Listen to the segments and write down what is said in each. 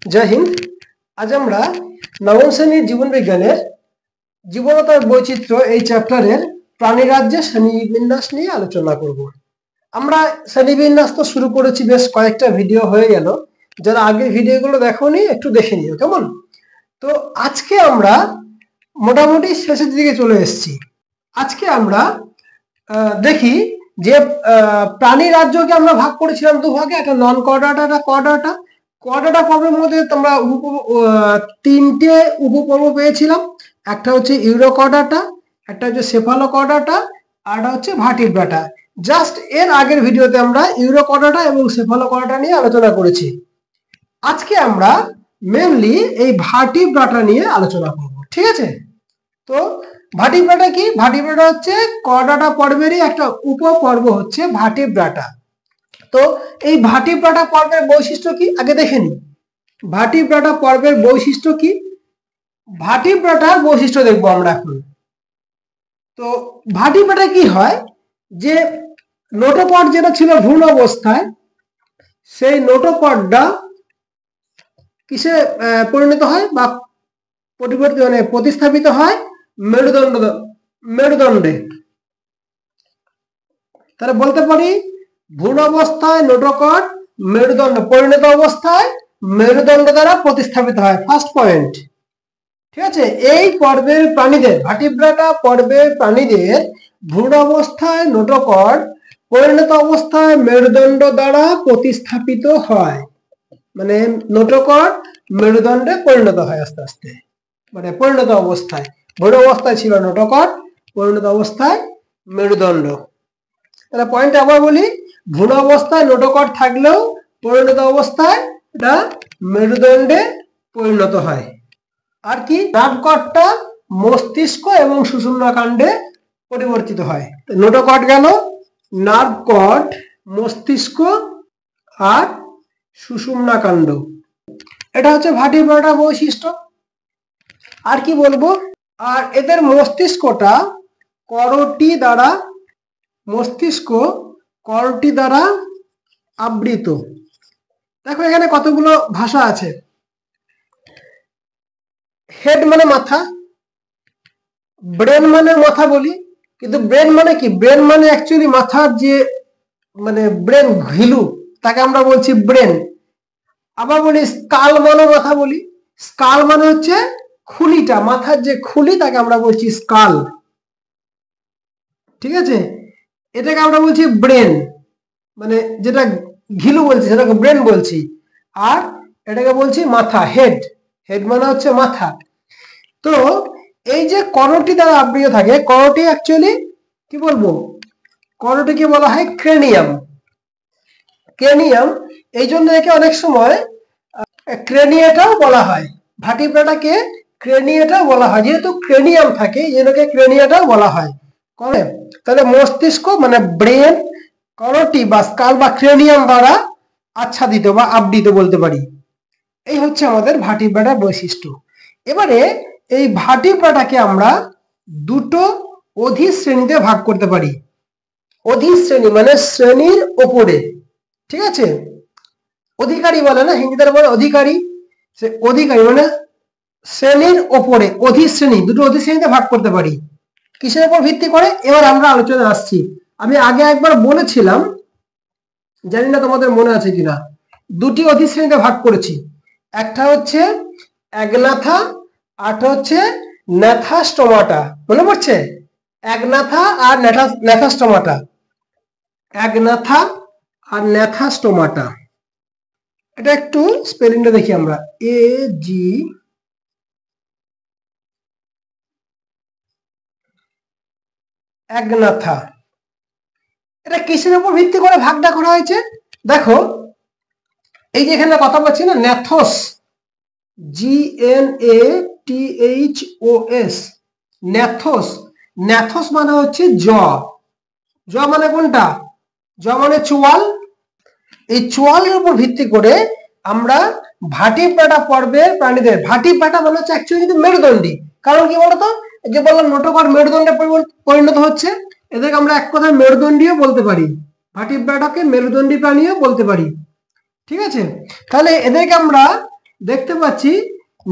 जय हिंद। आज আমরা নবম শ্রেণীর জীবন বিজ্ঞানের জীবনতার বৈচিত্র্য এই চ্যাপ্টারের প্রাণী রাজ্যের শ্রেণীবিন্যাস নিয়ে আলোচনা করব। আমরা শ্রেণীবিন্যাস তো শুরু করেছি, বেশ কয়েকটা ভিডিও হয়ে গেল। যারা আগের ভিডিওগুলো দেখোনি একটু দেখে নিও, কেমন? তো আজকে আমরা মোটামুটি শেষের দিকে চলে এসেছি। আজকে আমরা দেখি যে প্রাণী রাজ্যকে আমরা ভাগ করেছিলাম দুভাগে, একটা নন কর্ডাটা, একটা কর্ডাটা। কর্ডাটা পর্বের মধ্যে আমরা তিনটে উপপর্ব পেয়েছিলাম। একটা হচ্ছে ইউরোকর্ডাটা, একটা হচ্ছে সেফালোকর্ডাটা, আর একটা হচ্ছে ভার্টিব্রাটা। জাস্ট এর আগের ভিডিওতে আমরা ইউরোকর্ডাটা এবং সেফালোকর্ডাটা নিয়ে আলোচনা করেছি। আজকে আমরা মেনলি এই ভার্টিব্রাটা নিয়ে আলোচনা করব, ঠিক আছে? তো ভার্টিব্রাটা কি? ভার্টিব্রাটা হচ্ছে কর্ডাটা পর্বেরই একটা উপপর্ব, হচ্ছে ভার্টিব্রাটা। তো এই ভার্টিব্রাটা পর্বের বৈশিষ্ট্য কি আগে দেখে নিই। ভার্টিব্রাটা পর্বের বৈশিষ্ট্য কি? ভার্টিব্রাটার বৈশিষ্ট্য দেখবো আমরা এখন। তো ভার্টিব্রাটা কি হয়, যে নোটোকর্ড যেটা ছিল ভ্রূণ অবস্থায়, সেই নোটোকর্ডটা কিসে পরিণত হয় বা প্রতিস্থাপিত হয়? মেরুদণ্ডে। তাহলে বলতে পারি ভ্রূণ অবস্থায় নোটোকর্ড, মেরুদণ্ড পরিণত অবস্থায় মেরুদণ্ড দ্বারা প্রতিস্থাপিত হয়। ফার্স্ট পয়েন্ট, ঠিক আছে? এই পর্বের প্রাণীদের, ভার্টিব্রাটা পর্বের প্রাণীদের ভ্রূণ অবস্থায় নোটোকর্ড, পরিণত অবস্থায় মেরুদণ্ড দ্বারা প্রতিস্থাপিত হয়। মানে নোটোকর্ড মেরুদণ্ডে পরিণত হয় আস্তে আস্তে, মানে পরিণত অবস্থায়। ভ্রূণ অবস্থায় ছিল নোটোকর্ড, পরিণত অবস্থায় মেরুদণ্ড। তাহলে পয়েন্ট আবার বলি, ভ্রূণ অবস্থায় নোটোকর্ড থাকলেও পরিণত অবস্থায় এটা মেরুদণ্ডে পরিণত হয়। আর কি? নার্ভ কর্ডটা মস্তিষ্ক এবং সুষুম্নাকাণ্ডে পরিবর্তিত হয়। নোটোকর্ড গেল, নার্ভ কর্ড, মস্তিষ্ক আর সুষুম্নাকাণ্ড। এটা হচ্ছে ভার্টিব্রাটার বৈশিষ্ট্য। আর কি বলবো? আর এদের মস্তিষ্কটা করটি দ্বারা, মস্তিষ্ক করটি দ্বারা আবৃত। দেখো এখানে কতগুলো ভাষা আছে। হেড মানে মাথা, ব্রেন মানে মাথা বলি, কিন্তু ব্রেন মানে কি? ব্রেন মানে অ্যাকচুয়ালি মাথার যে মানে ব্রেন ঘিলু, তাকে আমরা বলছি ব্রেন। আবার বলি স্কাল মানে মাথা বলি। স্কাল মানে হচ্ছে খুলিটা, মাথার যে খুলি, তাকে আমরা বলছি স্কাল, ঠিক আছে? এটাকে আমরা বলছি ব্রেন, মানে যেটা ঘিলু বলছি সেটাকে ব্রেন বলছি। আর এটাকে বলছি মাথা, হেড। হেড মানে হচ্ছে মাথা। তো এই যে করটি দ্বারা আবৃত থাকে, করটি অ্যাকচুয়ালি কি বলবো, করটিকে বলা হয় ক্রেনিয়াম। ক্রেনিয়াম, এই জন্য একে অনেক সময় ক্রেনিয়েটাও বলা হয়। ভার্টিব্রাটাকে ক্রেনিয়েটাও বলা হয়, যেহেতু ক্রেনিয়াম থাকে এই জন্য ক্রেনিয়েটাও বলা হয়। তাহলে মস্তিষ্ক মানে ব্রেন করটি বা স্কাল বা ক্রেনিয়াম দ্বারা আচ্ছাদিত বা আবৃত বলতে পারি। এই হচ্ছে আমাদের ভার্টিব্রাটার বৈশিষ্ট্য। এবারে এই ভার্টিব্রাটাকে আমরা দুটো অধিশ্রেণীতে ভাগ করতে পারি। অধিশ্রেণী মানে শ্রেণীর ওপরে, ঠিক আছে? অধিকারী বলে না, হিন্দিতে বলে অধিকারী। সে অধিকারী মানে শ্রেণীর ওপরে, অধিশ্রেণী, দুটো অধিশ্রেণীতে ভাগ করতে পারি। কিসের উপর ভিত্তি করে? এবার আমরা আলোচনা আসছি। আমি আগে একবার বলেছিলাম, জানি না তোমাদের মনে আছে কিনা, দুটি অধিশ্রেণীতে ভাগ করেছি। একটা হচ্ছে অ্যাগনাথা, আরটা হচ্ছে ন্যাথাস্টোমাটা। মনে পড়ছে? অ্যাগনাথা আর ন্যাথাস্টোমাটা। অ্যাগনাথা আর ন্যাথাস্টোমাটা। এটা একটু স্পেলিংটা দেখি আমরা। AG Agnatha. এটা কিসের উপর ভিত্তি করে ভাগটা করা হয়েছে? দেখো এই যে এখানে কথা বলছি না, ন্যাথোস, GNATHOS, ন্যাথোস। ন্যাথোস মানে হচ্ছে জ। জ মানে কোনটা? জ মানে চোয়াল। এই চোয়ালের উপর ভিত্তি করে আমরা ভার্টিব্রাটা পর্বের প্রাণীদের, ভার্টিব্রাটা মানে হচ্ছে অ্যাকচুয়ালি কিন্তু মেরুদণ্ডী। কারণ কি বলতো, যে বললাম নোটোকর্ড মেরুদণ্ডে পরিণত হচ্ছে, এদেরকে আমরা এক কথায় মেরুদণ্ডীও বলতে পারি। ভার্টিব্রাটাকে মেরুদণ্ডী প্রাণীও বলতে পারি, ঠিক আছে? তাহলে এদেরকে আমরা দেখতে পাচ্ছি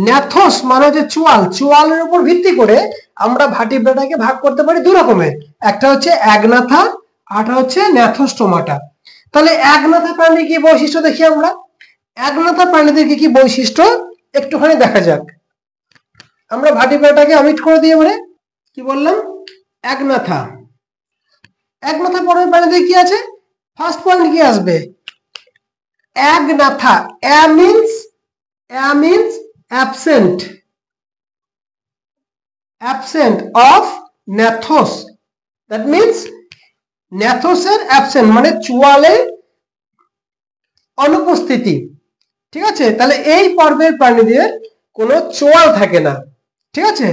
ন্যাথোস মানে হচ্ছে চোয়াল, চোয়ালের উপর ভিত্তি করে আমরা ভার্টিব্রাটাকে ভাগ করতে পারি দুই রকমের, একটা হচ্ছে একনাথা আরটা হচ্ছে ন্যাথোস্টোমাটা। তাহলে একনাথা প্রাণীর কি বৈশিষ্ট্য দেখি আমরা, একনাথা প্রাণীদের কি কি বৈশিষ্ট্য একটুখানি দেখা যাক। আমরা ভার্টিব্রাটাকে অমিট করে দিয়ে এবারে কি বললাম, একনাথা, একনাথা পর্বের প্রাণীদের কি আছে, ফার্স্ট পয়েন্ট কি আসবে, Agnatha, a means absent, absent of gnathos, that means ন্যাথোসের absent মানে চোয়ালে অনুপস্থিতি, ঠিক আছে। তাহলে এই পর্বের প্রাণীদের কোনো চোয়াল থাকে না, ঠিক আছে,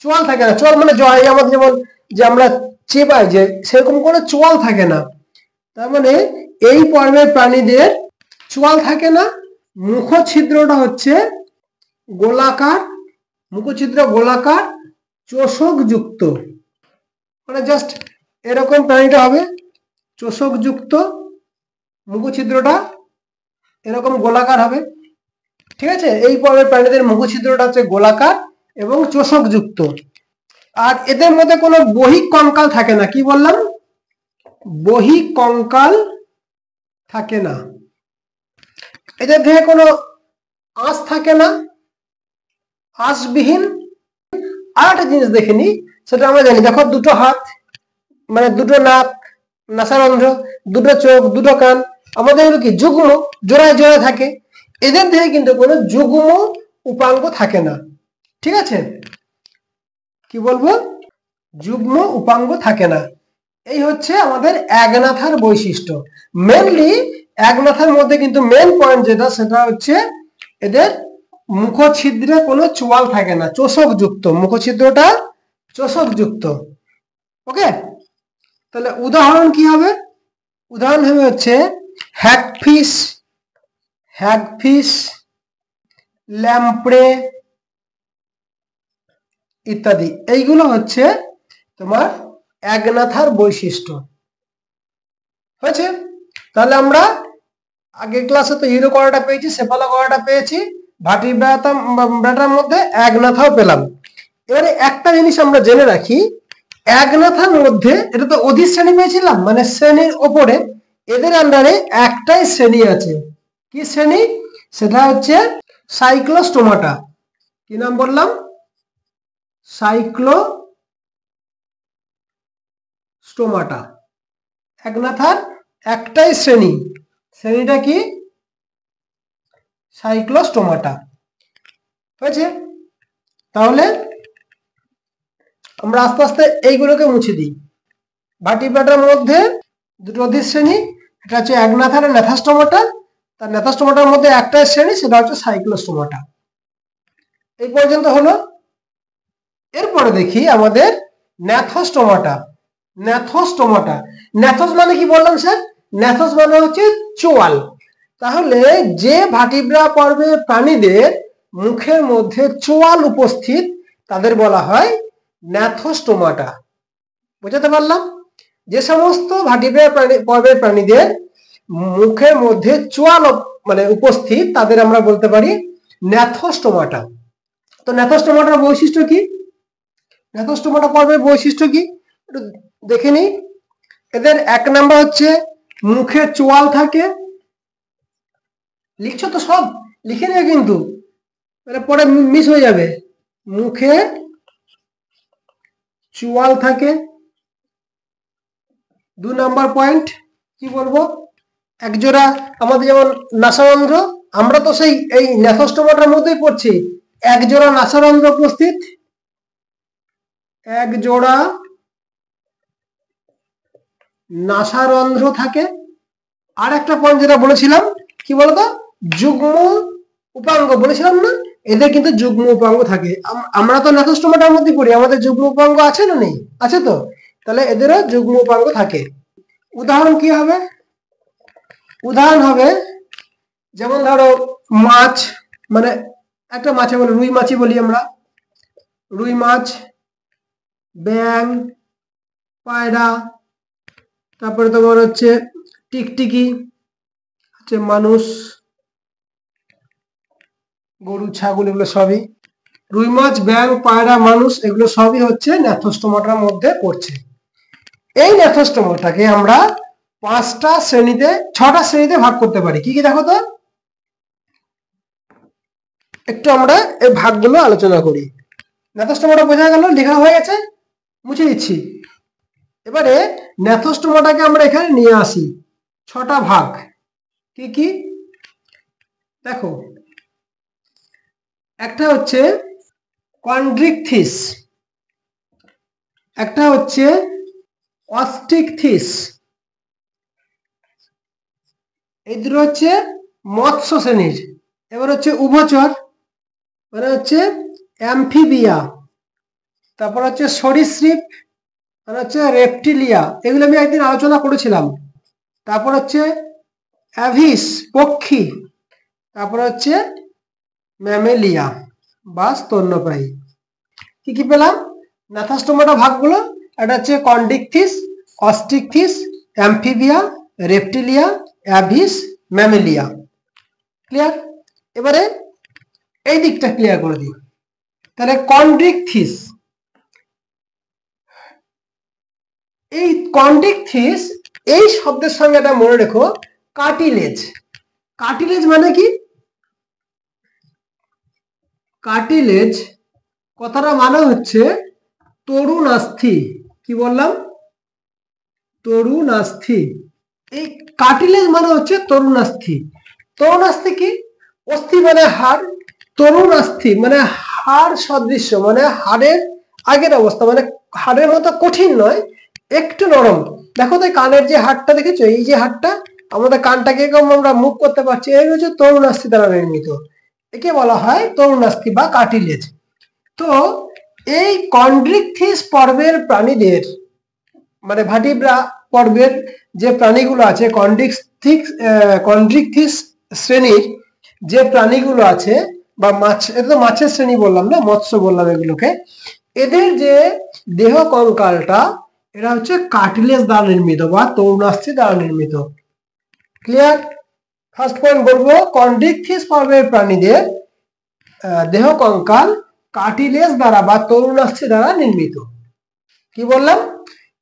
চোয়াল থাকে না, চোয়াল মানে জয় আমাদের যেমন যে আমরা চেবাই যে সেরকম কোনো চোয়াল থাকে না, তার মানে এই পর্বের প্রাণীদের চোয়াল থাকে না। মুখ ছিদ্রটা হচ্ছে গোলাকার, মুখছিদ্র গোলাকার চোষক যুক্ত, মানে জাস্ট এরকম প্রাণীটা হবে চোষক যুক্ত, মুখছিদ্রটা এরকম গোলাকার হবে, ঠিক আছে। এই পর্বের প্রাণীদের মুখছিদ্রটা হচ্ছে গোলাকার এবং চোষক যুক্ত। আর এদের মধ্যে কোনো বহিঃকঙ্কাল থাকে না, কি বললাম, বহিঃকঙ্কাল থাকে না। এদের দেহে কোনো আঁশ থাকে না, আঁশবিহীন। আর একটা জিনিস দেখে নি, সেটা আমরা জানি, দেখো দুটো হাত মানে দুটো নাক, নাসারন্ধ্র, দুটো চোখ, দুটো কান, আমাদের এগুলো কি যুগ্ম, জোড়ায় জোড়ায় থাকে। এদের দেহে কিন্তু কোনো যুগ্ম উপাঙ্গ থাকে না, ঠিক আছে, কি বলবো, যুগ্ম উপাঙ্গ থাকে না। এই হচ্ছে আমাদের একনাথার বৈশিষ্ট্য। মেনলি একনাথার মধ্যে কিন্তু মেন পয়েন্ট যেটা, সেটা হচ্ছে এদের মুখছিদ্রে কোনো চোয়াল থাকে না, চোষক যুক্ত, মুখছিদ্রটা চোষক যুক্ত। ওকে, তাহলে উদাহরণ কি হবে, উদাহরণ হবে হচ্ছে হ্যাগফিশ, হ্যাগফিশ, ল্যাম্প্রে ইত্যাদি, এইগুলো হচ্ছে তোমার একনাথার বৈশিষ্ট্য। হয়েছে, তাহলে আমরা আগের ক্লাসে তো হিরো করাটা পেয়েছি, সেফালো করাটা পেয়েছি, ভার্টিব্রাটার মধ্যে একনাথাও পেলাম। এবারে একটা জিনিস আমরা জেনে রাখি, একনাথার মধ্যে এটা তো অধিশ্রেণী পেয়েছিলাম, মানে শ্রেণীর ওপরে, এদের আন্ডারে একটাই শ্রেণী আছে, কি শ্রেণী, সেটা হচ্ছে সাইক্লোস্টোমাটা। কি নাম বললাম, সাইক্লোস্টোমাটা। একনাথার একটাই শ্রেণী, শ্রেণীটা কি, সাইক্লোস্টোমাটা। হয়েছে, তাহলে আমরা আস্তে আস্তে এইগুলোকে মুছে দিই। ভার্টিব্রাটার মধ্যে দুটো অধিশ্রেণী, এটা হচ্ছে একনাথার ন্যাথাস্টোমাটা, তার ন্যাথাস্টোমাটার মধ্যে একটাই শ্রেণী, সেটা হচ্ছে সাইক্লোস্টোমাটা। এই পর্যন্ত হলো। এরপরে দেখি আমাদের ন্যাথোস্টোমাটা। ন্যাথোস্টোমাটা, ন্যাথোস মানে কি বললাম স্যার, ন্যাথোস মানে হচ্ছে চোয়াল। তাহলে যে ভার্টিব্রা পর্বের প্রাণীদের মুখের মধ্যে চোয়াল উপস্থিত, তাদের বলা হয় ন্যাথোস্টোমাটা। বুঝাতে পারলাম, যে সমস্ত ভার্টিব্রা পর্বের প্রাণীদের মুখের মধ্যে চোয়াল মানে উপস্থিত, তাদের আমরা বলতে পারি ন্যাথোস্টোমাটা। তো ন্যাথোস্টোমাটার বৈশিষ্ট্য কি, ন্যাথোস্টোমাটা পর্বের বৈশিষ্ট্য কি একটু দেখে নিই। এদের এক নাম্বার হচ্ছে মুখে চোয়াল থাকে, লিখছো তো সব, লিখে নিও কিন্তু পরে মিস হয়ে যাবে। মুখে চোয়াল থাকে। 2 নাম্বার পয়েন্ট কি বলবো, একজোড়া আমাদের যেমন নাসারন্ধ্র, আমরা তো সেই এই ন্যাথোস্টোমাটার মধ্যেই পড়ছি, একজোড়া নাসারন্ধ্র উপস্থিত, এক জোড়া নাসারন্ধ্র থাকে। আর একটা পয়েন্ট যেটা বলেছিলাম কি বলতো, যুগ্ম উপাঙ্গ বলেছিলাম না, এদের কিন্তু যুগ্ম উপাঙ্গ থাকে। আমরা তো ন্যাথোস্টোমাটার মধ্যে পড়ি, আমাদের যুগ্ম উপাঙ্গ আছে না নেই, আছে তো, তাহলে এদেরও যুগ্ম উপাঙ্গ থাকে। উদাহরণ কি হবে, উদাহরণ হবে যেমন ধরো মাছ, মানে একটা মাছে বলে রুই মাছই বলি আমরা, রুই মাছ, ব্যাং, পায়রা, তারপরে তোমার হচ্ছে টিকটিকি, হচ্ছে মানুষ, গরু, ছাগল এগুলো সবই। রুই মাছ, ব্যাঙ, পায়রা, মানুষ এগুলো সবই হচ্ছে ন্যাথোস্টোমাটার মধ্যে পড়ছে। এই ন্যাথোস্টোমাটাকে আমরা 6টা শ্রেণীতে ভাগ করতে পারি। কি কি দেখো তো, একটু আমরা এই ভাগগুলো আলোচনা করি। ন্যাথোস্টোমাটা বোঝা গেল, লেখা হয়ে গেছে, মুছে দিচ্ছি। এবারে ন্যাথোস্টোমাটাকে আমরা এখানে নিয়ে আসি 6টা ভাগ। কি কি দেখো, একটা হচ্ছে কন্ড্রিকথিস, একটা হচ্ছে অস্টিকথিস, এই দুটো হচ্ছে মৎস্য শ্রেণীর। এবার হচ্ছে উভচর, মানে হচ্ছে অ্যামফিবিয়া। তারপর হচ্ছে সরীসৃপ, মানে হচ্ছে রেপটিলিয়া, এগুলো আমি একদিন আলোচনা করেছিলাম। তারপর হচ্ছে অ্যাভিস, পক্ষী। তারপর হচ্ছে ম্যামেলিয়া বা স্তন্যপায়ী। কি কি পেলাম ন্যাথোস্টোমাটা ভাগগুলো? এটা হচ্ছে Chondrichthyes, Osteichthyes, Amphibia, Reptilia, Aves, Mammalia. Clear? এবারে এই দিকটা ক্লিয়ার করে দিই। তাহলে কন্ড্রিকথিস, এই কন্ড্রিকথিস এই শব্দের সঙ্গে এটা মনে রেখো, কার্টিলেজ। কার্টিলেজ মানে কি? কার্টিলেজ কথাটা মানে হচ্ছে তরুণাস্থি। কি বললাম? তরুণাস্থি। এই কার্টিলেজ মানে হচ্ছে তরুণাস্থি। তরুণাস্থি কি? অস্থি মানে হাড়, তরুণাস্থি মানে হাড় সদৃশ্য, মানে হাড়ের আগের অবস্থা, মানে হাড়ের মতো কঠিন নয়, একটু নরম। দেখো তো কানের যে হাড়টা দেখেছো, এই যে হাড়টা আমাদের কানটাকে এরকম আমরা মুভ করতে পারছি, এই হচ্ছে তরুণাস্থি দ্বারা নির্মিত। একে বলা হয় তরুণাস্থি বা কার্টিলেজ। তো এই কন্ড্রিকথিস পর্বের প্রাণীদের, মানে ভার্টিব্রা পর্বের যে প্রাণীগুলো আছে, কন্ড্রিকথিস শ্রেণীর যে প্রাণীগুলো আছে, বা মাছ, এটা তো মাছের শ্রেণী বললাম না, মৎস্য বললাম এগুলোকে, এদের যে দেহ কঙ্কালটা, এটা হচ্ছে কার্টিলেজ দ্বারা নির্মিত বা তরুণাস্থি দ্বারা নির্মিত। ক্লিয়ার? ফার্স্ট পয়েন্ট বলবো, কন্ড্রিকথিস পর্বের প্রাণীদের দেহ কঙ্কাল কার্টিলেজ দ্বারা বা তরুণাস্থি দ্বারা নির্মিত। কি বললাম?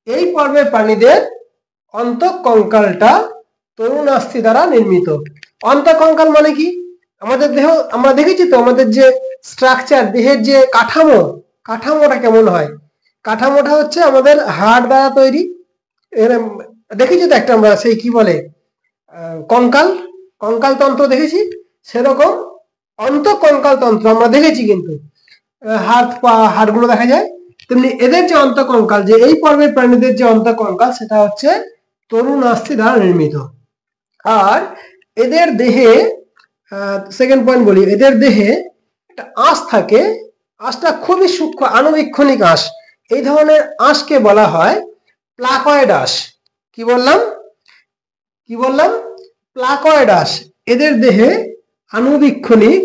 এই পর্বের প্রাণীদের অন্তঃকঙ্কালটা তরুণাস্থি দ্বারা নির্মিত। অন্তঃকঙ্কাল মানে কি? আমাদের দেহ, আমরা দেখেছি তো আমাদের যে স্ট্রাকচার, দেহের যে কাঠামোটা কেমন হয়? কাঠামোটা হচ্ছে আমাদের হাড় দ্বারা তৈরি। দেখেছি তো একটা আমরা, সেই কি বলে, কঙ্কাল তন্ত্র দেখেছি, সেরকম অন্তঃকঙ্কাল তন্ত্র আমরা দেখেছি, কিন্তু হাত পা হাড়গুলো দেখা যায়। তেমনি এদের যে অন্তঃকঙ্কাল, যে এই পর্বের প্রাণীদের যে অন্তঃকঙ্কাল, সেটা হচ্ছে তরুণাস্থি দ্বারা নির্মিত। আর এদের দেহে, সেকেন্ড পয়েন্ট বলি, এদের দেহে একটা আঁশ থাকে। আঁশটা খুবই সূক্ষ্ম, আণুবীক্ষণিক আঁশ। এই ধরনের আঁশকে বলা হয় প্লাকয়েড আঁশ। কি বললাম? প্লাকয়েড আঁশ। এদের দেহে আণুবীক্ষণিক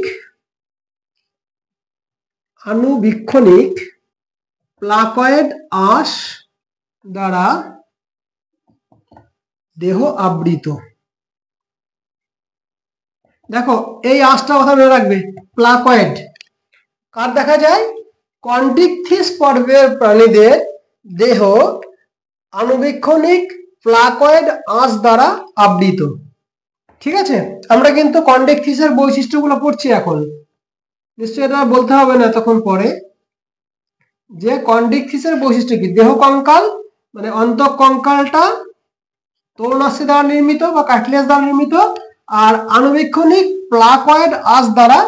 প্লাকয়েড আঁশ দ্বারা দেহ আবৃত। দেখো এই আঁশটা কথা মনে রাখবে, প্লাকয়েড। কার দেখা যায়? কন্ড্রিকথিস পর্বের প্রাণীদের দেহ আণুবীক্ষণিক প্লাকয়েড আঁশ দ্বারা আবৃত। ঠিক আছে? আমরা কিন্তু কন্ড্রিকথিসের বৈশিষ্ট্যগুলো পড়ছি এখন, নিশ্চয়ই এটা বলতে হবে না তখন পরে, যে কন্ড্রিকথিসের বৈশিষ্ট্য কি। দেহ কঙ্কাল মানে অন্তঃকঙ্কালটা তরুণাস্থি দ্বারা নির্মিত বা কার্টিলেজ দ্বারা নির্মিত, আর আণুবীক্ষণিক প্লাকয়েড আঁশ দ্বারা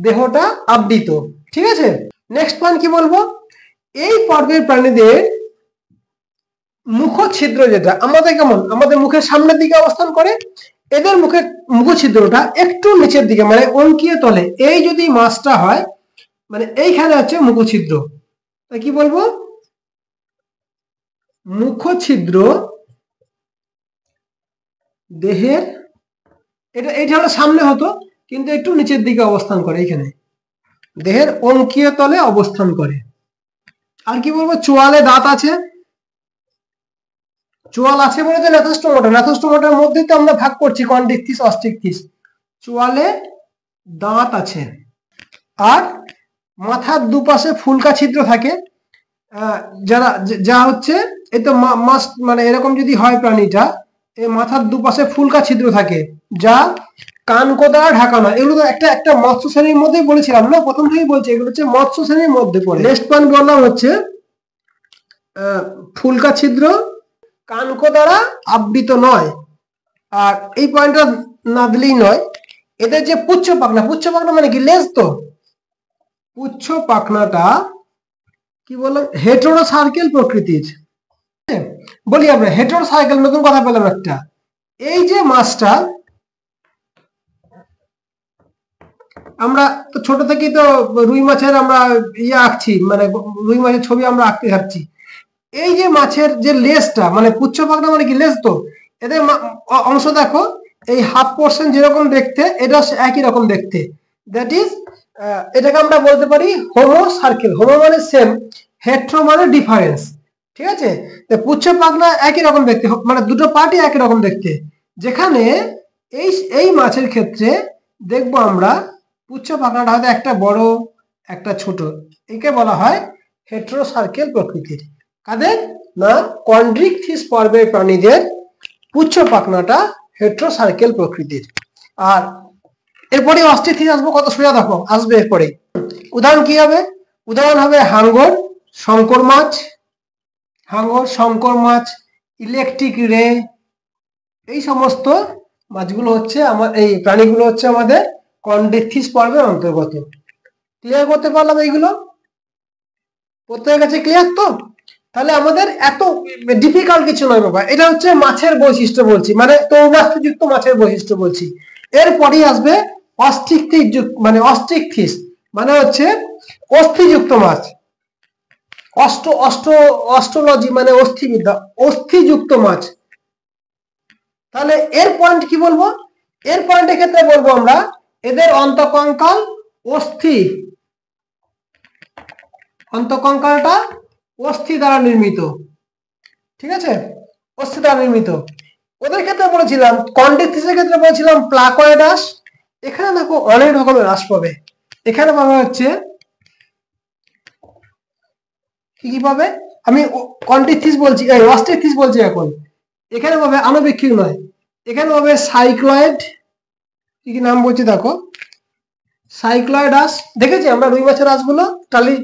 দেহটা আবৃত। ঠিক আছে? নেক্সট পয়েন্ট কি বলবো, এই পর্বের প্রাণীদের মুখছিদ্র, যেটা আমাদের কেমন, আমাদের মুখের সামনের দিকে অবস্থান করে, এদের মুখছিদ্রটা একটু নিচের দিকে, মানে অঙ্কীয় তলে। এই যদি মাছটা হয়, মানে এইখানে হচ্ছে মুখছিদ্র। কি বলবো? মুখছিদ্র দেহের, এটা হলো সামনে হতো, কিন্তু একটু নিচের দিকে অবস্থান করে, এখানে দেহের অঙ্কীয় তলে অবস্থান করে। আর কি বলবো, চোয়ালে দাঁত আছে। চোয়াল আছে বলে তো ন্যাথোস্টোমাটার মধ্যে তো আমরা ভাগ করছি কন্ড্রিকথিস, অস্টিকথিস। চোয়ালে দাঁত আছে। আর মাথার দুপাশে ফুলকা ছিদ্র থাকে। যারা যা হচ্ছে এই তো মাছ, মানে এরকম যদি হয় প্রাণীটা, এই মাথার দুপাশে ফুলকা ছিদ্র থাকে যা কানকো দ্বারা ঢাকানো। এগুলো তো একটা একটা মৎস্য শ্রেণীর মধ্যেই বলেছিলাম না, প্রথম থেকেই বলছি এগুলো হচ্ছে মৎস্য শ্রেণীর মধ্যে পড়ে। নেক্সট পয়েন্ট বললাম হচ্ছে ফুলকা ছিদ্র কানকো দ্বারা আবৃত নয়। আর এই পয়েন্টটা না দিলেই নয়, এদের যে পুচ্ছ পাখনা, পুচ্ছ পাখনা মানে কি লেজ, তো পুচ্ছ পাখনাটা কি বললাম হেটেরো সার্কেল প্রকৃতির। বলি আমরা হেটেরো সার্কেল, নতুন কথা পেলাম একটা। এই যে মাছটা, আমরা তো ছোট থেকেই তো রুই মাছের আমরা ইয়ে আঁকছি, মানে রুই মাছের ছবি আমরা আঁকতে থাকছি। এই যে মাছের যে লেজটা, মানে পুচ্ছ পাখনা মানে কি লেজ, তো এদের অংশ দেখো, এই হাফ পোর্শন যেরকম দেখতে, এটা একই রকম দেখতে। দ্যাট ইজ এটাকে আমরা বলতে পারি হোমো সার্কেল। হোমো মানে সেম, হেট্রো মানে ডিফারেন্স। ঠিক আছে, পুচ্ছ পাখনা একই রকম দেখতে, মানে দুটো পার্টই একই রকম দেখতে। যেখানে এই এই মাছের ক্ষেত্রে দেখবো আমরা পুচ্ছ পাখনাটা হয়তো একটা বড় একটা ছোট, একে বলা হয় হেট্রো সার্কেল প্রকৃতির। কাদের না, কন্ড্রিকথিস পর্বের প্রাণীদের পুচ্ছ পাখনাটা হেট্রো সার্কেল প্রকৃতির। আর এরপরে অস্টিথিস আসবো, কত সোজা দেখো আসবে এরপরে। উদাহরণ কি হবে? উদাহরণ হবে হাঙ্গর, শঙ্কর মাছ, হাঙ্গর শঙ্কর মাছ, ইলেকট্রিক রে। এই সমস্ত মাছগুলো হচ্ছে আমার, এই প্রাণীগুলো হচ্ছে আমাদের কন্ড্রিকথিস পর্বের অন্তর্গত। ক্লিয়ার করতে পারলাম এইগুলো? প্রত্যেকের কাছে ক্লিয়ার তো? তাহলে আমাদের এত ডিফিকাল্ট কিছু নয় বাবা, এটা হচ্ছে মাছের বৈশিষ্ট্য বলছি, মানে তৌলাস্থযুক্ত মাছের বৈশিষ্ট্য বলছি। এরপরেই আসবে অস্ট্রিকথিস, মানে অস্ট্রিকথিস মানে হচ্ছে অস্থিযুক্ত মাছ। অস্ট্রোলজি মানে অস্থিবিদ্যা, অস্থিযুক্ত মাছ। তাহলে এর পয়েন্ট কি বলবো? এর পয়েন্টের ক্ষেত্রে বলবো আমরা এদের অন্তঃকঙ্কাল অস্থি, অন্তঃকঙ্কালটা অস্থি দ্বারা নির্মিত। ঠিক আছে, অস্থি দ্বারা নির্মিত। ওদের ক্ষেত্রে বলেছিলাম, কন্ড্রিকথিসের ক্ষেত্রে বলেছিলাম প্লাকয়েডাস। এখানে দেখো অনেক রকমের হ্রাস পাবে। এখানে পাবে হচ্ছে কি কি পাবে, আমি কন্ড্রিকথিস বলছি, এই অস্ট্রিকথিস বলছি এখন। এখানে পাবে আণুবীক্ষিক নয়, এখানে পাবে সাইক্লয়েড। কি কি নাম বলছি দেখো, সাইক্লয়েডাস, দেখেছি আমরা রুই মাছের আঁশগুলো টালির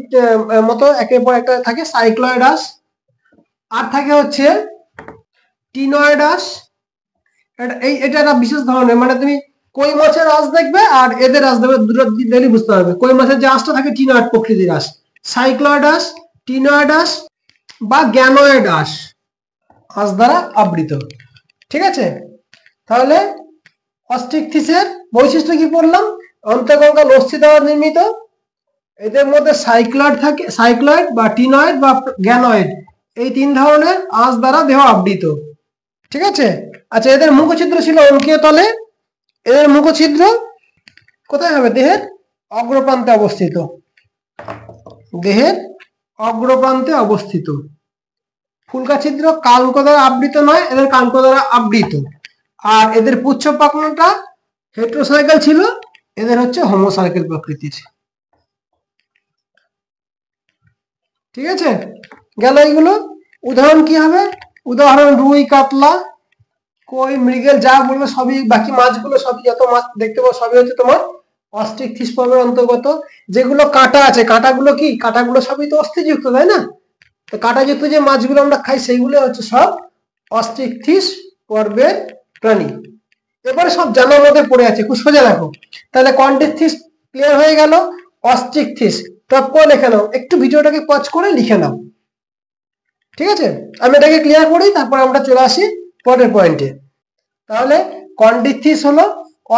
মতো একের পর একটা থাকে, সাইক্লয়েডাস। আর থাকে হচ্ছে টিনয়েডাস। এটা একটা বিশেষ ধরনের, মানে তুমি কই মাছের আঁশ দেখবে আর এদের আঁশ দেখবে, দুটো দেখলেই বুঝতে পারবে। কই মাছের যে আঁশটা থাকে টিনয়েড প্রকৃতির আঁশ, সাইক্লয়েডাস, টিনয়েডাস বা গ্যানয়েডাস আঁশ দ্বারা আবৃত। ঠিক আছে, তাহলে অস্ট্রিকথিসের বৈশিষ্ট্য কি পড়লাম? অন্তঃকঙ্কাল অস্থি দ্বারা নির্মিত, এদের মধ্যে সাইক্লয়েড থাকে, সাইক্লয়েড বা টিনয়েড বা গ্যানয়েড, এই তিন ধরনের আঁশ দ্বারা দেহ আবৃত। ঠিক আছে, আচ্ছা এদের মুখছিদ্র ছিল অঙ্কীয় তলে। এদের মুখছিদ্র কোথায় হবে? দেহের অগ্রপ্রান্তে অবস্থিত, দেহের অগ্রপ্রান্তে অবস্থিত। ফুলকা ছিদ্র কানকো দ্বারা আবৃত নয়, এদের কানকো দ্বারা আবৃত। আর এদের পুচ্ছ পাখনাটা হেটেরোসাইকেল ছিল, এদের হচ্ছে হোমোসাইকেল প্রকৃতির। ঠিক আছে, গেল এইগুলো। উদাহরণ কি হবে? উদাহরণ রুই, কাতলা, কই, মৃগেল, যা বলবে সবই, বাকি মাছগুলো সবই, যত মাছ দেখতে পাবো সবই হচ্ছে তোমার অস্ট্রিকথিস পর্বের অন্তর্গত। যেগুলো কাঁটা আছে, কাঁটাগুলো কি, কাঁটাগুলো সবই তো অস্থিযুক্ত, তাই না? তো কাঁটাযুক্ত যে মাছগুলো আমরা খাই সেইগুলো হচ্ছে সব অস্ট্রিকথিস পর্বের প্রাণী। এবারে সব জানার মধ্যে পড়ে আছে, খুব সোজা দেখো। তাহলে কন্ড্রিকথিস ক্লিয়ার হয়ে গেল, অস্ট্রিকথিস টপ করে লিখে নাও, একটু ভিডিওটাকে পজ করে লিখে নাও। ঠিক আছে, আমি এটাকে ক্লিয়ার করি, তারপর আমরা চলে আসি পরের পয়েন্টে। তাহলে কন্ড্রিকথিস হলো,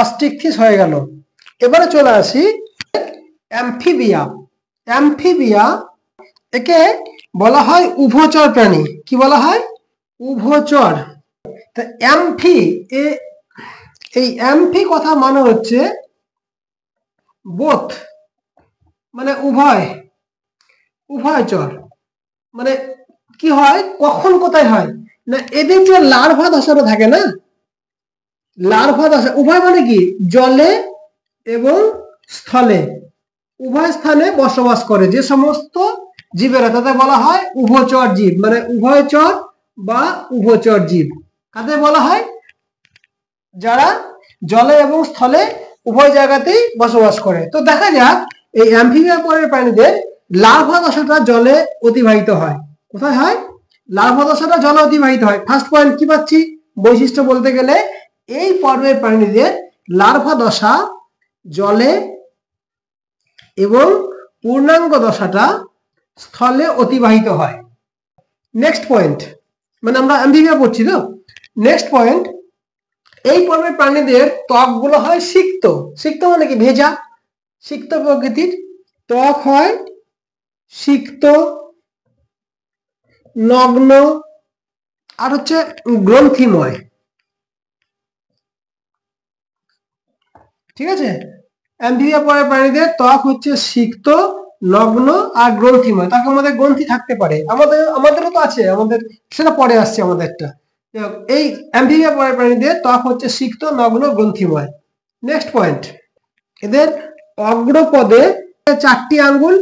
অস্ট্রিকথিস হয়ে গেল। এবারে চলে আসি অ্যামফিবিয়া। অ্যামফিবিয়া, একে বলা হয় উভচর প্রাণী। কি বলা হয়? উভচর। তা অ্যামফি, এই অ্যামফি কথা মানে হচ্ছে বোথ, মানে উভয়, উভয়চর। মানে কি হয়, কখন কোথায় হয় না, এদের যে লার্ভা দশাটা থাকে না, লার্ভা দশা, উভয় মানে কি, জলে এবং স্থলে উভয় স্থানে বসবাস করে যে সমস্ত জীবেরা, তাদের বলা হয় উভচর জীব, মানে উভয়চর বা উভচর জীব। কাদের বলা হয়? যারা জলে এবং স্থলে উভয় জায়গাতেই বসবাস করে। তো দেখা যাক এই অ্যাম্ফিবিয়া পরের প্রাণীদের লার্ভা দশাটা জলে অতিবাহিত হয়। কোথায় হয়? লার্ভা দশাটা জলে অতিবাহিত হয়। ফার্স্ট পয়েন্ট কি পাচ্ছি? বৈশিষ্ট্য বলতে গেলে এই পর্বের প্রাণীদের লার্ভা দশা জলে এবং পূর্ণাঙ্গ দশাটা স্থলে অতিবাহিত হয়। নেক্সট পয়েন্ট, মানে আমরা অ্যাম্ফিবিয়া পড়ছি তো, নেক্সট পয়েন্ট, এই পর্বের প্রাণীদের ত্বকগুলো হয় সিক্ত। সিক্ত মানে কি? ভেজা, সিক্ত প্রকৃতির। ত্বক হয় সিক্ত, নগ্ন, আর হচ্ছে গ্রন্থিময়। ঠিক আছে? অ্যাম্ফিবিয়া পরের প্রাণীদের ত্বক হচ্ছে সিক্ত, নগ্ন আর গ্রন্থিময়। তাকে আমাদের গ্রন্থি থাকতে পারে, আমাদেরও তো আছে, আমাদের সেটা পরে আসছে আমাদেরটা। এই অ্যাম্ফিবিয়া পরের প্রাণীদের ত্বক হচ্ছে সিক্ত, নগ্ন, গ্রন্থিময়। নেক্সট পয়েন্ট, এদের অগ্রপদে 4টি আঙ্গুল,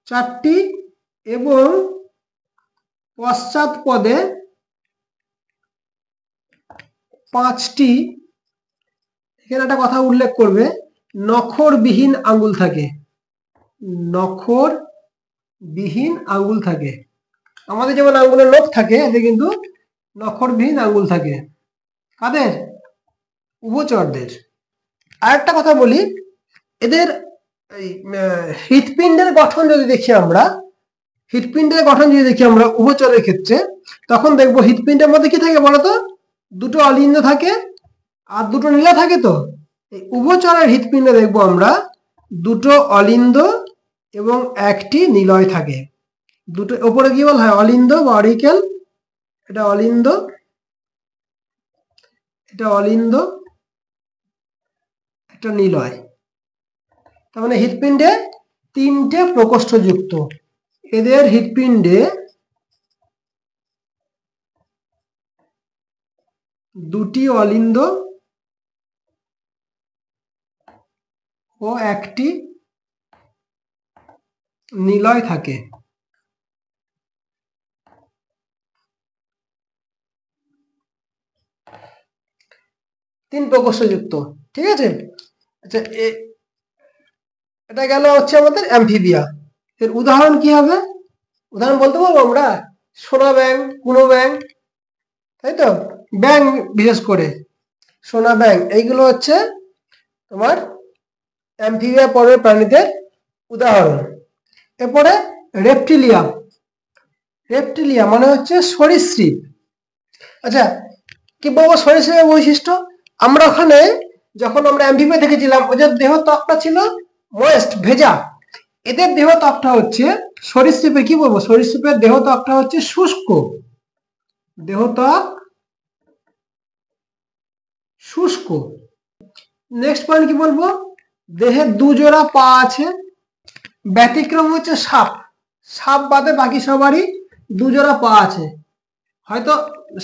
4টি, এবং পশ্চাৎ পদে 5টি। এখানে একটা কথা উল্লেখ করবে, নখরবিহীন আঙ্গুল থাকে। নখরবিহীন আঙ্গুল থাকে। আমাদের যেমন আঙ্গুলের নখ থাকে, এতে কিন্তু নখরবিহীন আঙ্গুল থাকে। কাদের? উভচরদের। আরেকটা কথা বলি, এদের হৃৎপিণ্ডের গঠন যদি দেখি আমরা, উভচরের ক্ষেত্রে, তখন দেখবো হৃৎপিণ্ডের মধ্যে কি থাকে বলতো? দুটো অলিন্দ থাকে আর দুটো নীলা থাকে। তো এই উভচরের হৃৎপিণ্ডে দেখবো আমরা দুটো অলিন্দ এবং একটি নিলয় থাকে। দুটো ওপরে কি বলা হয়? অলিন্দ বা অরিকেল। এটা অলিন্দ, এটা অলিন্দ, একটা নিলয়। তার মানে হৃৎপিণ্ডে 3টে প্রকোষ্ঠ যুক্ত। এদের হৃৎপিণ্ডে 2টি অলিন্দ ও একটি নিলয় থাকে। তিন প্রকোষ্ঠ যুক্ত। ঠিক আছে? আচ্ছা, এটা গেল হচ্ছে আমাদের অ্যাম্ফিবিয়া। এর উদাহরণ কি হবে? উদাহরণ বলতে পারবো আমরা? সোনা ব্যাং, কুনো ব্যাং, তাই তো? ব্যাং, বিশেষ করে সোনা ব্যাং, এইগুলো হচ্ছে তোমার অ্যাম্ফিবিয়া পর্বের প্রাণীদের উদাহরণ। এরপরে রেপটিলিয়া। রেপটিলিয়া মানে হচ্ছে সরীসৃপ। আচ্ছা, কি বলবো সরীসৃপের বৈশিষ্ট্য? আমরা ওখানে যখন আমরা অ্যাম্ফিবিয়া দেখেছিলাম, ওদের দেহ ত্বকটা ছিল ময়েস্ট, ভেজা। এদের দেহ ত্বকটা হচ্ছে, সরীসৃপের কি বলবো, সরীসৃপের দেহ ত্বকটা হচ্ছে শুষ্ক। দেহ ত্বক শুষ্ক। নেক্সট পয়েন্ট কি বলবো? দেহে 2 জোড়া পা আছে। ব্যতিক্রম হচ্ছে সাপ। সাপ বাদে বাকি সবারই 2 জোড়া পা আছে। হয়তো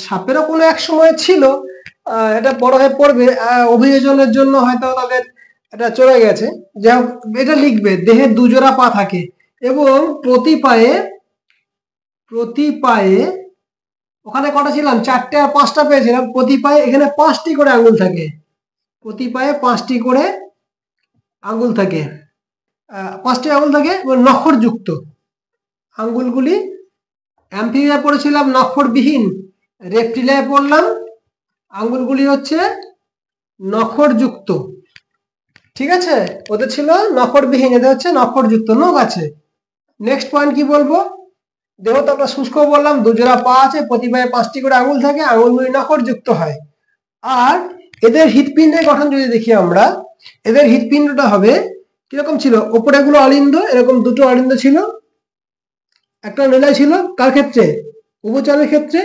সাপেরও কোনো এক সময় ছিল, এটা বড় হয়ে পড়বে, অভিযোজনের জন্য হয়তো তাদের এটা চলে গেছে। যাই হোক, এটা লিখবে, দেহে 2 জোড়া পা থাকে এবং প্রতি পায়ে ওখানে কটা ছিলাম? 4টে আর 5টা পেয়েছিলাম। প্রতি পায়ে এখানে 5টি করে আঙ্গুল থাকে। প্রতি পায়ে 5টি করে আঙ্গুল থাকে। 5টি আঙ্গুল থাকে এবং নখরযুক্ত। আঙ্গুলগুলি অ্যাম্ফিবিয়া পড়েছিলাম নখরবিহীন, রেপটিলিয়ায় পড়লাম আঙ্গুলগুলি হচ্ছে নখরযুক্ত। ঠিক আছে? ওদের ছিল নখরবিহীন, এদের হচ্ছে নখরযুক্ত, নখ আছে। নেক্সট পয়েন্ট কি বলবো? দেহ ত্বকটা শুষ্ক বললাম, 2 জোড়া পা আছে, প্রতি পায়ে 5টি করে আঙ্গুল থাকে, আঙ্গুলগুলি নখরযুক্ত হয়। আর এদের হৃৎপিণ্ডের গঠন যদি দেখি আমরা, এদের হৃৎপিণ্ডটা হবে কিরকম ছিল? ওপরে গুলো অলিন্দ, এরকম 2টো অলিন্দ ছিল, একটা নিলয় ছিল। কার ক্ষেত্রে? উভচরের ক্ষেত্রে।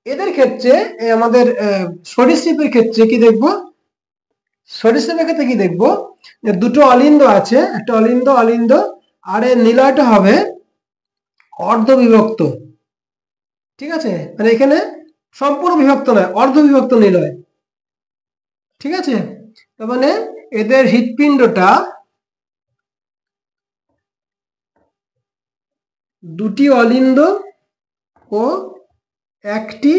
এদের ক্ষেত্রে আমাদের সরীসৃপের ক্ষেত্রে কি দেখবো? সরীসৃপের ক্ষেত্রে কি দেখবো? 2টো অলিন্দ আছে, একটা অলিন্দ, আর এর নিলয়টা হবে অর্ধবিভক্ত। ঠিক আছে? মানে এখানে সম্পূর্ণ বিভক্ত নয়, অর্ধবিভক্ত নিলয়। ঠিক আছে? তার মানে এদের হৃৎপিণ্ডটা দুটি অলিন্দ ও একটি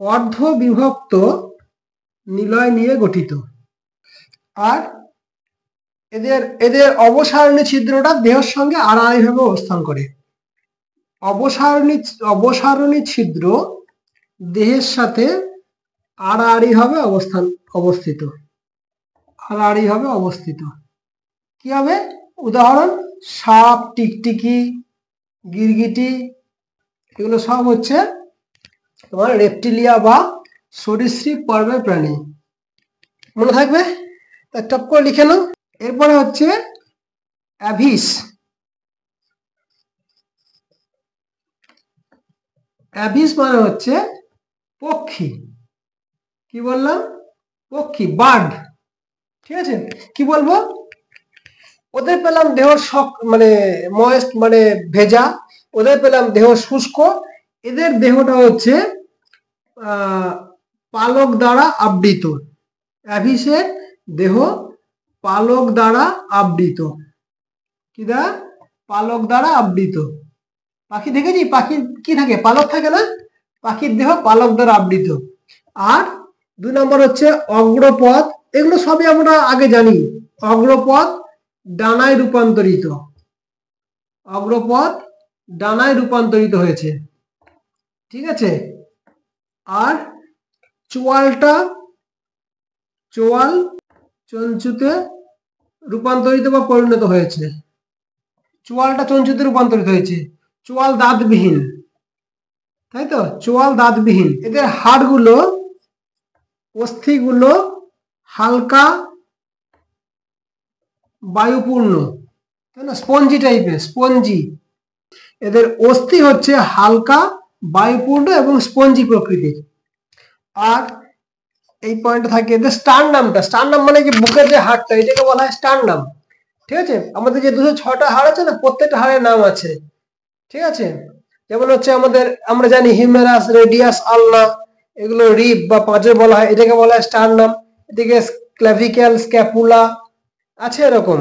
অর্ধ বিভক্ত নিলয় নিয়ে গঠিত। আর এদের এদের অবসারণী ছিদ্রটা দেহের সঙ্গে আড়াআড়িভাবে অবস্থান করে। অবসারণী ছিদ্র দেহের সাথে আড়াআড়িভাবে অবস্থিত। আড়াআড়িভাবে অবস্থিত। কি হবে? উদাহরণ, সাপ, টিকটিকি, গিরগিটি, এগুলো সব হচ্ছে তোমার রেপটিলিয়া বা সরীসৃপ পর্বের প্রাণী। মনে থাকবে? টপ করে লিখে নাও। এরপরে হচ্ছে অ্যাভিস। অ্যাভিস মানে হচ্ছে পক্ষী। কি বললাম? পক্ষী, বার্ড। ঠিক আছে? কি বলবো? ওদের পেলাম দেহ মানে ময়েস্ট মানে ভেজা, ওদের পেলাম দেহ শুষ্ক। এদের দেহটা হচ্ছে পালক দ্বারা আবৃত। অ্যাভিসের দেহ পালক দ্বারা আবৃত। কি দ্বারা? পালক দ্বারা আবৃত। পাখি দেখেছি? পাখির কি থাকে? পালক থাকে না? পাখির দেহ পালক দ্বারা আবৃত। আর 2 নম্বর হচ্ছে অগ্রপদ। এগুলো সবই আমরা আগে জানি। অগ্রপদ ডানায় রূপান্তরিত। অগ্রপদ ডানায় রূপান্তরিত হয়েছে। ঠিক আছে? আর চোয়াল চঞ্চুতে রূপান্তরিত বা পরিণত হয়েছে। চোয়ালটা চঞ্চুতে রূপান্তরিত হয়েছে। চোয়াল দাঁতবিহীন, তাই তো? চোয়াল দাঁতবিহীন। এদের হাড়গুলো, অস্থিগুলো হালকা বায়ুপূর্ণ, তাই না? স্পঞ্জি টাইপের, স্পঞ্জি। এদের অস্থি হচ্ছে হালকা বায়ুপূর্ণ এবং স্পঞ্জি প্রকৃতির। আর এই পয়েন্টে থাকে এদের স্টার্নামটা। স্টার্নাম মানে কি? বুকের যে হাড়টা, এটাকে বলা হয় স্টার্নাম। ঠিক আছে? আমাদের যে 206টা হাড় আছে না, প্রত্যেকটা হাড়ের নাম আছে। ঠিক আছে? যেমন হচ্ছে আমরা জানি হিউমেরাস, রেডিয়াস, আলনা, এগুলো রিব বা পাঁজর বলা হয়, এটাকে বলা হয় স্টার্নাম। এদিকে ক্ল্যাভিকেল, স্ক্যাপুলা আছে এরকম।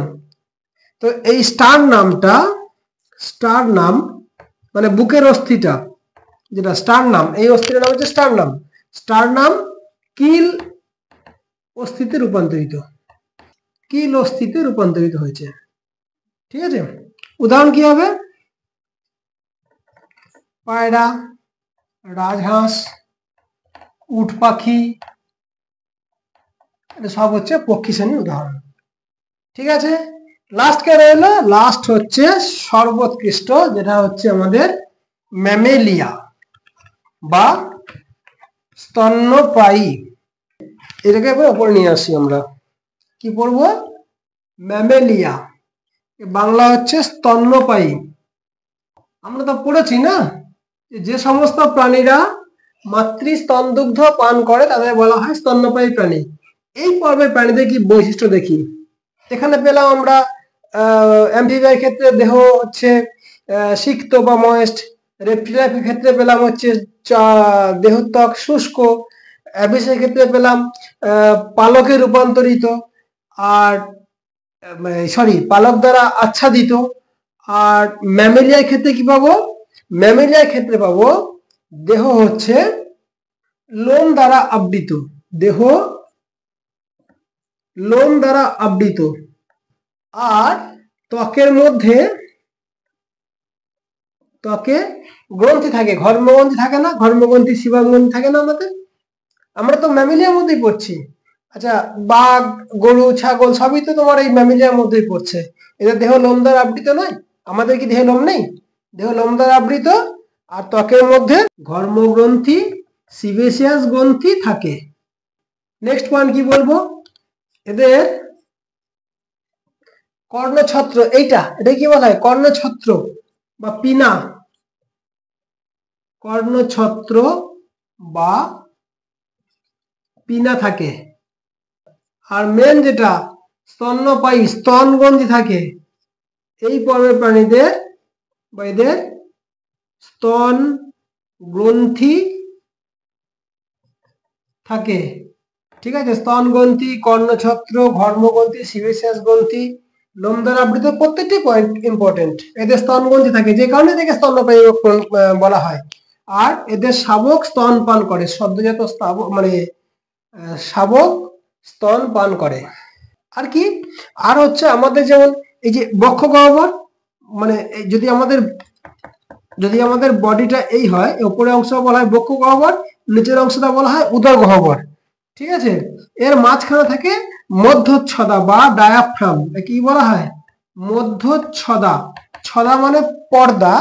তো এই স্টার্নাম মানে বুকের অস্থিটা, যেটা স্টার্নাম, এই অস্থিটার নাম হচ্ছে স্টার্নাম। স্টার্নাম কিল অস্থিতে রূপান্তরিত। কিল অস্থিতে রূপান্তরিত হয়েছে। ঠিক আছে? উদাহরণ কি হবে? পায়রা, রাজহাঁস, উট পাখি, এটা সব হচ্ছে পক্ষী শ্রেণীর উদাহরণ। ঠিক আছে? লাস্ট কে রইল? লাস্ট হচ্ছে সর্বোৎকৃষ্ট, যেটা হচ্ছে আমাদের ম্যামেলিয়া বা স্তন্যপায়ী। এটাকে এবার উপরে নিয়ে আসি আমরা। কি পড়বো? ম্যামেলিয়া। বাংলা হচ্ছে স্তন্যপায়ী। আমরা তো পড়েছি না, যে সমস্ত প্রাণীরা মাতৃ স্তনদুগ্ধ পান করে তাদের বলা হয় স্তন্যপায়ী প্রাণী। এই পর্বের প্রাণীদের কি বৈশিষ্ট্য দেখি। এখানে পেলাম আমরা অ্যাম্ফিবিয়ার ক্ষেত্রে দেহ হচ্ছে সিক্ত বা ময়েস্ট। রেপটিলিয়ার ক্ষেত্রে পেলাম হচ্ছে দেহত্বক শুষ্ক। অ্যাভিসের ক্ষেত্রে পেলাম পালকে রূপান্তরিত, আর পালক দ্বারা আচ্ছাদিত। আর ম্যামেলিয়ার ক্ষেত্রে কি পাবো? ম্যামেলিয়ার ক্ষেত্রে পাবো দেহ হচ্ছে লোম দ্বারা আবৃত। দেহ লোম দ্বারা আবৃত। আর ত্বকের মধ্যে ত্বকে গ্রন্থি থাকে। ঘর্মগ্রন্থি থাকে না? ঘর্মগ্রন্থি, শিবাগ্রন্থি থাকে না আমাদের? আমরা তো ম্যামেলিয়ার মধ্যেই পড়ছি। আচ্ছা, বাঘ, গরু, ছাগল সবই তো তোমার এই ম্যামেলিয়ার মধ্যেই পড়ছে। এদের দেহ লোম দ্বারা আবৃত নয়? আমাদের কি দেহে লোম নেই? দেহ লোম দ্বারা আবৃত। আর ত্বকের মধ্যে ঘর্মগ্রন্থি, সিবেসিয়াস গ্রন্থি থাকে। নেক্সট পয়েন্ট কি বলবো? এদের কর্ণছত্র, এটা কি বলা হয়? কর্ণছত্র বা পিনা। কর্ণছত্র বা পিনা থাকে। আর মেন যেটা স্তন্যপায়ী, স্তনগ্রন্থি থাকে। এই পর্বের প্রাণীদের বা এদের স্তন গ্রন্থি থাকে। ঠিক আছে, স্তনগ্রন্থি, কর্ণছত্র, ঘর্মগ্রন্থি, সিবেসিয়াস গ্রন্থি, লোম দ্বারা আবৃত, প্রত্যেকটি পয়েন্ট ইম্পর্টেন্ট। এদের স্তনগ্রন্থি থাকে, যে কারণে এদেরকে স্তন্যপায়ী বলা হয়। আর এদের শাবক স্তন পান করে, সদ্যজাত মানে শাবক স্তন পান করে। আর কি, আর হচ্ছে আমাদের যেমন এই যে বক্ষ গহ্বর, মানে যদি আমাদের বডিটা এই হয়, উপরের অংশ বলা হয় বক্ষ গহ্বর, নিচের অংশটা বলা হয় উদর গহ্বর। ঠিক আছে, এর মাঝখানে থাকে মধ্যচ্ছদা বা ডায়াফ্রাম। কি বলা হয়? মধ্যচ্ছদা। ছদা মানে পর্দা।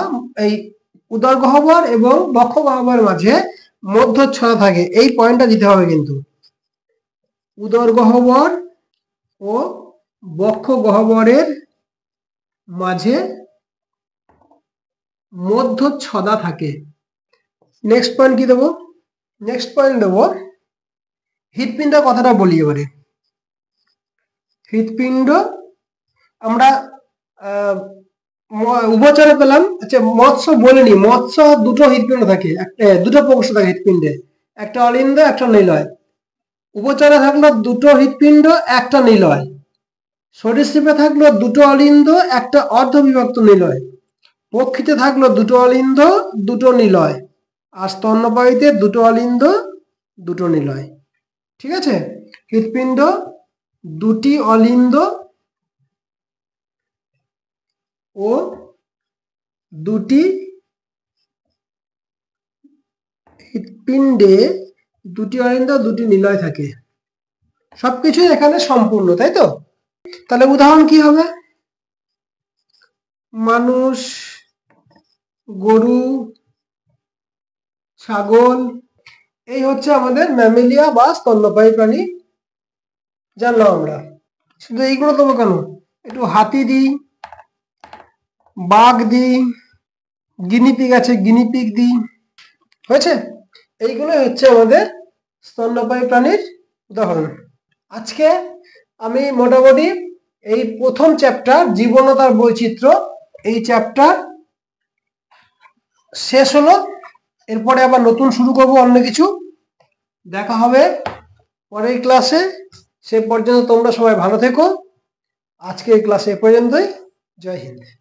এই উদর গহ্বর এবং বক্ষ গহ্বরের মাঝে মধ্যচ্ছদা থাকে, এই পয়েন্টটা দিতে হবে কিন্তু। উদর গহ্বর ও বক্ষ গহ্বরের মাঝে মধ্যচ্ছদা থাকে। নেক্সট পয়েন্ট কি দেবো? নেক্সট পয়েন্ট দেবো হৃৎপিণ্ড কথাটা বলি এবারে। হৃৎপিণ্ড আমরা উভচরে পেলাম। আচ্ছা, মৎস্য বলিনি, মৎস্য দুটো হৃৎপিণ্ড থাকে, দুটো প্রকোষ্ঠ থাকে হৃৎপিণ্ডে, একটা অলিন্দ একটা নিলয়। উভচরে থাকলো দুটো হৃৎপিণ্ড একটা নিলয়। সরীসৃপে থাকলো দুটো অলিন্দ একটা অর্ধবিভক্ত নিলয়। পক্ষীতে থাকলো দুটো অলিন্দ দুটো নিলয়। আর স্তন্যপায়ীতে দুটো অলিন্দ দুটো নিলয়। ঠিক আছে, হৃৎপিণ্ড দুটি অলিন্দ ও দুটি হৃৎপিণ্ডে দুটি অলিন্দ দুটি নিলয় থাকে। সবকিছু এখানে সম্পূর্ণ, তাই তো? তাহলে উদাহরণ কি হবে? মানুষ, গরু, ছাগল, এই হচ্ছে আমাদের ম্যামেলিয়া বা স্তন্যপায়ী প্রাণী জানলাম আমরা। শুধু এইগুলো দেবো কেন? একটু হাতি দিই, বাঘ দিই, গিনিপিগ আছে গিনিপিগ দিই, হয়েছে? এইগুলো হচ্ছে আমাদের স্তন্যপায়ী প্রাণীর উদাহরণ। আজকে আমি মোটামুটি এই প্রথম চ্যাপ্টার জীবনতার বৈচিত্র্য, এই চ্যাপ্টার শেষ হলো। এরপরে আবার নতুন শুরু করব অন্য কিছু। দেখা হবে পরের ক্লাসে। সে পর্যন্ত তোমরা সবাই ভালো থেকো। আজকের ক্লাসে এ পর্যন্তই। জয় হিন্দ।